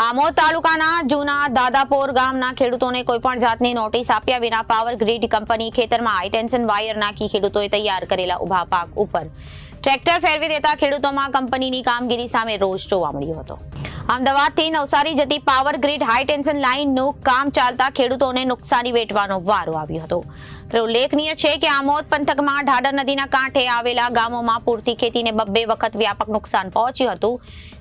આમોદ તાલુકાના જૂના દાદાપોર ગામના ખેડૂતોને કોઈપણ જાતની નોટિસ આપ્યા વિના પાવર ગ્રીડ કંપની ખેતરમાં હાઈ ટેન્શન વાયર નાખી ખેડૂતોએ તૈયાર કરેલા ઉભા પાક ઉપર ટ્રેક્ટર ફેરવી દેતા ખેડૂતોમાં કંપનીની કામગીરી સામે રોષ જોવા મળ્યો હતો। અમદાવાદથી નવસારી જતી પાવર ગ્રીડ હાઈ ટેન્શન લાઇનનું કામ ચાલતા ખેડૂતોને નુકસાની વેઠવાનો વારો આવ્યો હતો। તો ઉલ્લેખનીય છે કે આમોદ પંથકમાં ઢાઢર નદીના કાંઠે આવેલા ગામોમાં પૂરતી ખેતીને 2 વખત વ્યાપક નુકસાન પહોંચ્યું હતું,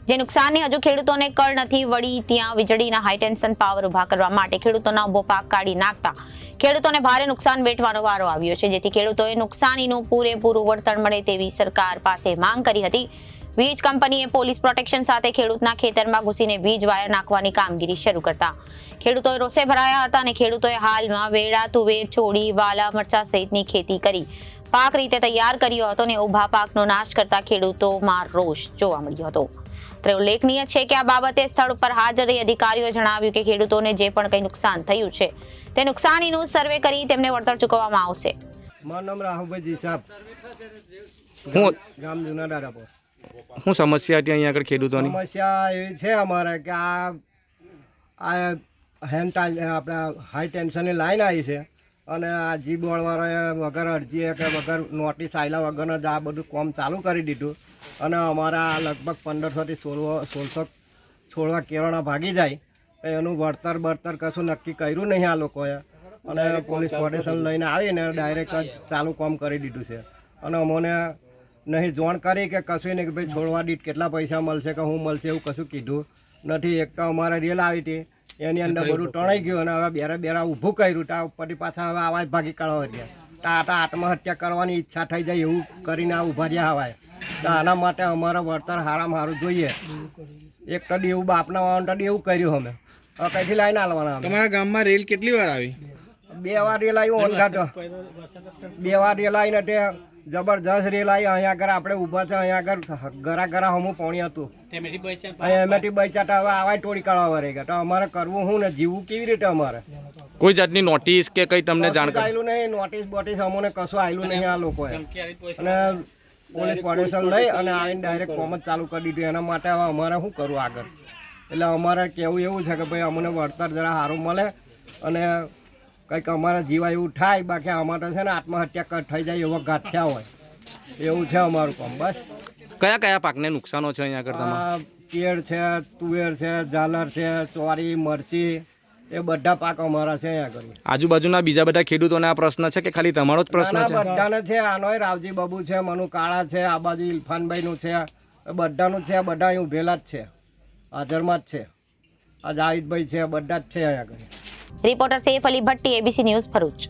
જે નુકસાનની હજુ ખેડૂતોને કળ નથી વળી। ત્યાં વીજળીના હાઈ ટેન્શન પાવર ઉભા કરવા માટે ખેડૂતોના ઉભો પાક કાઢી નાખતા ખેડૂતોને ભારે નુકસાન વેઠવાનો વારો આવ્યો છે, જેથી ખેડૂતોએ નુકસાનીનું પૂરેપૂરું વળતર મળે તેવી સરકાર પાસે માંગ કરી હતી। વીજ કંપનીએ પોલીસ પ્રોટેક્શન સાથે ખેડૂતના ખેતરમાં ઘૂસીને વીજ વાયર નાખવાની કામગીરી શરૂ કરતા ખેડૂતોએ રોષે ભરાયા હતા અને ખેડૂતોએ હાલમાં વેડા, તુવેર, છોડી, વાલા, મરચા સહિતની ખેતી કરી પાક રીતે તૈયાર કર્યો હતો અને ઉભા પાકનો નાશ કરતા ખેડૂતોમાં રોષ જોવા મળ્યો હતો। ઉલ્લેખનીય છે કે આ બાબતે સ્થળ ઉપર હાજર અધિકારીઓએ જણાવ્યું કે ખેડૂતોને જે પણ કંઈ નુકસાન થયું છે તે નુકસાનીનું સર્વે કરી તેમને વળતર ચૂકવવામાં આવશે। મારું નામ રાહુલભાઈ જીસાબ, ગામ જૂના દાદાપોર। શું સમસ્યા હતી અહીંયા આગળ ખેડૂતોની? સમસ્યા એવી છે અમારે કે આ હેન્ડ આપણે હાઈ ટેન્શનની લાઈન આવી છે અને આ જી બોર્ડવાળાએ વગર અરજીએ કે વગર નોટિસ આવેલા વગરનું જ આ બધું કામ ચાલુ કરી દીધું અને અમારા લગભગ 1500 થી 1600 છોડવા કેળાના ભાગી જાય તો એનું વળતર કશું નક્કી કર્યું નહીં આ લોકોએ અને પોલીસ પ્રોટેક્શન લઈને આવીને ડાયરેક્ટ જ ચાલુ કામ કરી દીધું છે અને અમને નહીં જાણ કરી કે કશું નહીં કે ભાઈ છોડવા દીઠ કેટલા પૈસા મળશે કે શું મળશે એવું કશું કીધું નથી। એક તો અમારે રેલ આવી હતી એની અંદર બધું ટણાઈ ગયું અને હવે બેરા ઊભું કર્યું ત્યાં ઉપરથી પાછા હવે આવાજ ભાગી કાઢવા રહ્યા તો આત્મહત્યા કરવાની ઈચ્છા થઈ જાય એવું કરીને આ ઊભા રહ્યા હવાય તો આના માટે અમારે વળતર સારામાં સારું જોઈએ। એક તો એવું બાપના વાવન એવું કર્યું અમે હવે કઈથી લાઈને હાલવાના? તમારા ગામમાં રેલ કેટલી વાર આવી? 2 વાર રેલ આવી ઓનઘાટો, 2 વાર રેલ આવીને તે જબરજસ્ત રેલ આવી અહીંયા આગળ આપણે ઊભા છે અહીંયા આગળ ગરા હમું પાણી હતું એમાંથી બચાતા હવે આવા ટોળી કાઢવા વરે ગયા તો અમારે કરવું શું ને જીવવું કેવી રીતે? અમારે કોઈ જાતની નોટિસ કે કઈ તમને જાણ આવેલું નહીં, નોટિસ બોટિસ અમને કશું આવેલું નહીં આ લોકોએ અને પોલીસ પ્રોટેક્શન લઈ અને આવીને ડાયરેક્ટ કોમ જ ચાલુ કરી દીધું। એના માટે હવે અમારે શું કરવું આગળ? એટલે અમારે કહેવું એવું છે કે ભાઈ અમને વળતર જરા સારું મળે અને કંઈક અમારા જીવા એવું થાય, બાકી આમાં તો છે ને આત્મહત્યા થઈ જાય એવો ગાંઠ્યા હોય એવું છે અમારું કામ। બસ કયા કયા પાકને નુકસાનો છે અહીંયા આગળ? કેળ છે, તુવેર છે, ઝાલર છે, ચોરી, મરચી એ બધા પાક અમારા છે અહીંયા આગળ। આજુબાજુના બીજા બધા ખેડૂતોને આ પ્રશ્ન છે કે ખાલી તમારો જ પ્રશ્ન છે? બધાને છે, આનોય રાવજી બાબુ છે, મનુ કાળા છે, આ બાજુ ઇરફાનભાઈનું છે, બધાનું છે, બધા અહીં ઉભેલા જ છે, હાજરમાં જ છે, આ જાહિદભાઈ છે, બધા જ છે અહીંયા આગળ। Reporter Saif Ali Bhatti, ABC news, Bharuch.